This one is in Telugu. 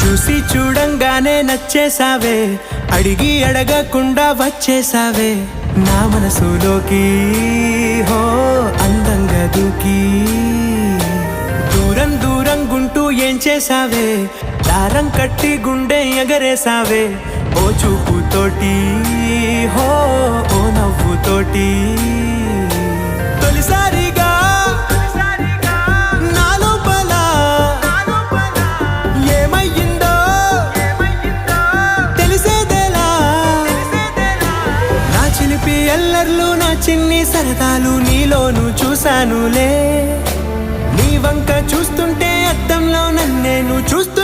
చూసి చూడంగానే నచ్చేసావే, అడిగి అడగకుండా వచ్చేసావే నా మనసులోకి. హో అందంగా దూకి దూరం దూరం గుంటూ ఏం చేసావే, దారం కట్టి గుండె ఎగరేసావే ఓ చూపుతోటి, హో ఓ నవ్వుతోటి. తొలిసారిగా నా లోపల ఏమయ్యిందో తెలిసేదేలా. నా చిలిపి ఎల్లర్లు నా చిన్ని సరదాలు నీలోను చూశానులే. నీ వంక చూస్తుంటే అద్దంలో నన్నేను చూస్తూ